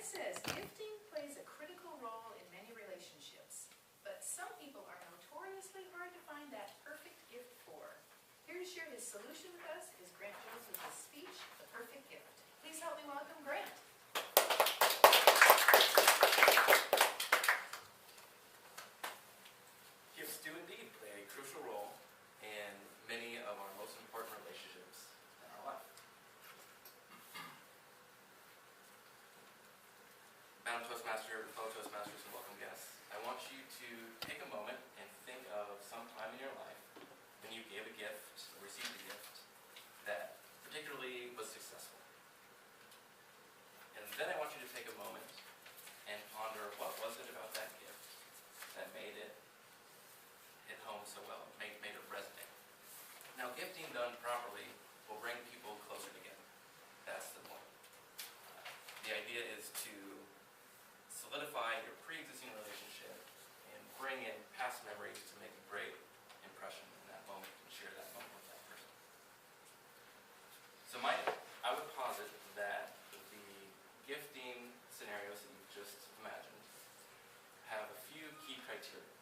Grant says gifting plays a critical role in many relationships, but some people are notoriously hard to find that perfect gift for. Here to share his solution with us is Grant Jones with his speech, The Perfect Gift. Please help me welcome Grant. Gifts do indeed play a crucial role in many of our most important relationships in our life. Madam Toastmaster, fellow Toastmasters, and welcome guests, I want you to take a moment and think of some time in your life when you gave a gift or received a gift that particularly was successful. And then I want you to take a moment and ponder what was it about that gift that made it hit home so well, made it resonate. Now, gifting done properly will bring people closer together. That's the point. The idea is to solidify your pre-existing relationship and bring in past memories to make a great impression in that moment and share that moment with that person. So I would posit that the gifting scenarios that you've just imagined have a few key criteria.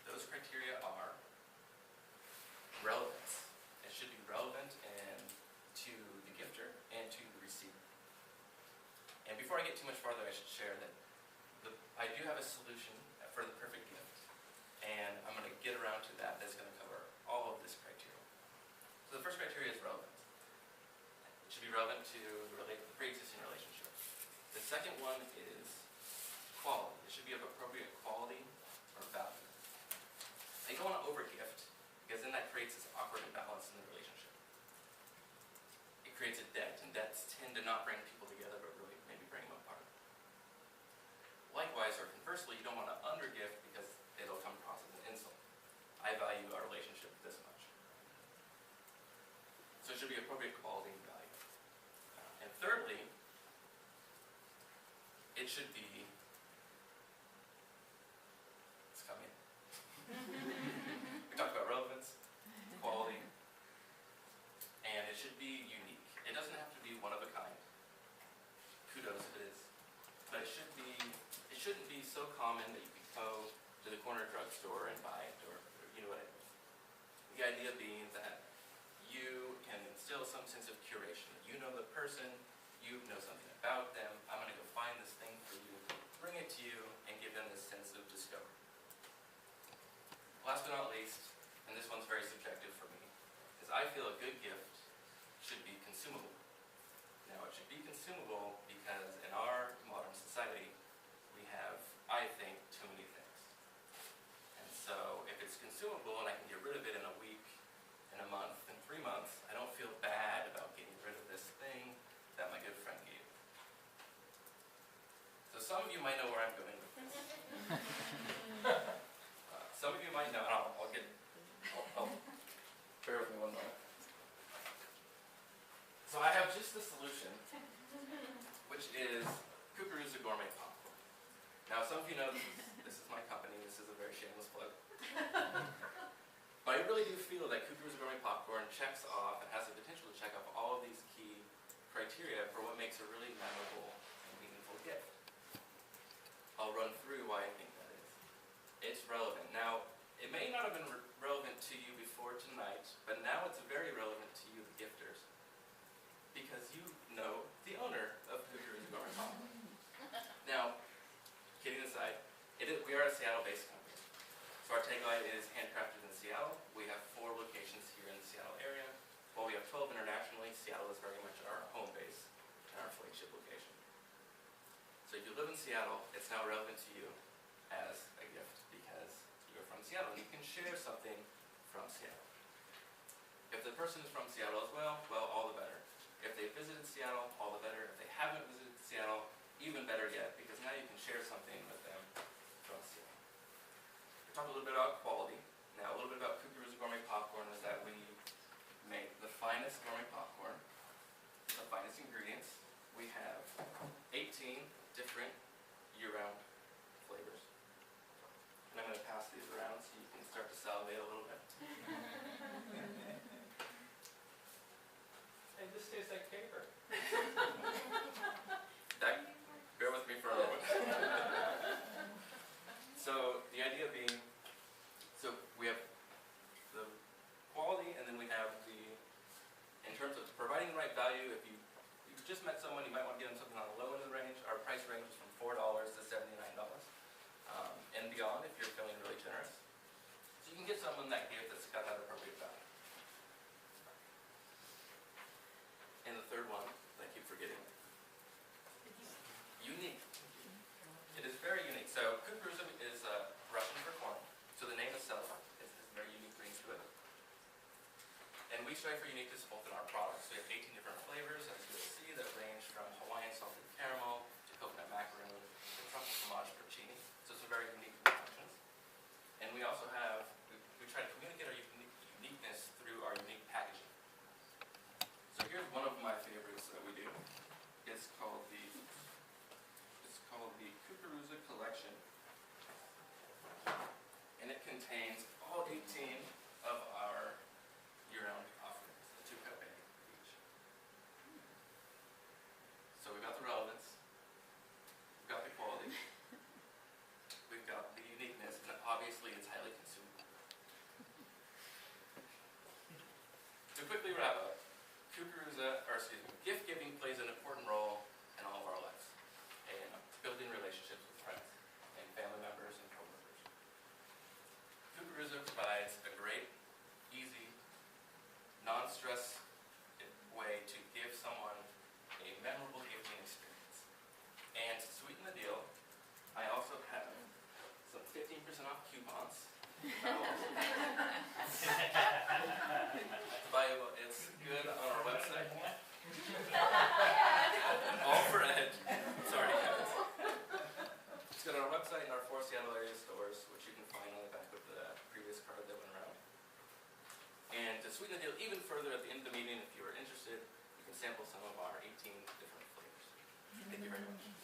Those criteria are relevance. It should be relevant to the gifter and to the receiver. And before I get too much farther, I should share that I do have a solution for the perfect gift, and I'm going to get around to that. That's going to cover all of this criteria. So the first criteria is relevance. It should be relevant to the pre-existing relationship. The second one is quality. It should be of appropriate quality or value. You don't want to overgift, because then that creates this awkward imbalance in the relationship. It creates a debt, and debts tend to not bring people together, but really maybe bring them apart. Likewise, or conversely, you don't want to undergift, because it'll come across as an insult. I value our relationship this much. So it should be appropriate quality and value. And thirdly, it should be, it's coming. We talked about relevance, quality, and it should be unique. It doesn't have to be one of a kind. Kudos if it is. But it shouldn't be so common that you can go to the corner drugstore and buy it, or you know what I mean. The idea being that you can instill some sense of curation. You know the person, you know something about them. I'm going to go find this thing for you, bring it to you, and give them this sense of discovery. Last but not least, and this one's very subjective for me, is I feel a good gift should be consumable. Now, it should be consumable because in our modern society, we have, I think, too many things. And so, if it's consumable and I can get rid of it in a week, in a month, in 3 months, I don't feel bad about getting rid of this thing that my good friend gave. So some of you might know where I'm going with this. Some of you might know, and I'll bear with me one moment. So I have just the solution, which is Kookarooza Gourmet Popcorn. Now some of you know this is my company, this is a very shameless plug. But I really do feel that Kookarooza Gourmet Popcorn checks off and has the potential to check off all of these key criteria for what makes a really memorable and meaningful gift. I'll run through why I think that is. It's relevant. Now, it may not have been relevant to you before tonight, but now it's very relevant to you, the gifters, because you know the owner of Kookarooza Gourmet Popcorn. Now, kidding aside, we are a Seattle-based company. So our tagline is handcrafted in Seattle. We have 4 locations here in the Seattle area. While we have 12 internationally, Seattle is very much our home base and our flagship location. So if you live in Seattle, it's now relevant to you as a gift because you're from Seattle and you can share something from Seattle. If the person is from Seattle as well, all the better. If they visited Seattle, all the better. If they haven't visited Seattle, even better yet, because now you can share something with them from Seattle. We talked a little bit about quality. Now, a little bit about Kookarooza Gourmet Popcorn is that we make the finest gourmet popcorn, the finest ingredients. We have 18 different year-round flavors. And I'm going to pass these around so you can start to salivate a little bit. Hey, this tastes like paper. That we have the quality, and then we have the, in terms of providing the right value, if you've just met someone, you might want to get them something on the low end of the range. Our price range is from $4 to $79, and beyond if you're feeling really generous. So you can get someone that gift that's got that appropriate value. And the third one, that I keep forgetting, unique. It is very unique. So Kukuruza is Russian for corn. So the name itself has a very unique ring to it. And we strive for uniqueness both in our products. We have 18 different flavors, as you'll see, that range from Hawaiian salted caramel to coconut macaroon to truffle fromage porcini. So some very unique functions. And we also have, we try to communicate our uniqueness through our unique packaging. So here's one of my favorites that we do. It's called the Kukuruza Collection. And it contains all 18 of our year-round offerings, a 2-cup bag each. So we've got the relevance, we've got the quality, we've got the uniqueness, and obviously it's highly consumable. To quickly wrap up, gift giving plays an important role in all of our lives, and building relationships with friends and family members and coworkers. Kukuruza provides a great, easy, non-stress way to give someone a memorable gifting experience. And to sweeten the deal, I also have some 15% off coupons. It's good on our website. All for Ed. Sorry, guys. It's good on our website and our 4 Seattle area stores, which you can find on the back of the previous card that went around. And to sweeten the deal even further, at the end of the meeting, if you are interested, you can sample some of our 18 different flavors. Thank you very much.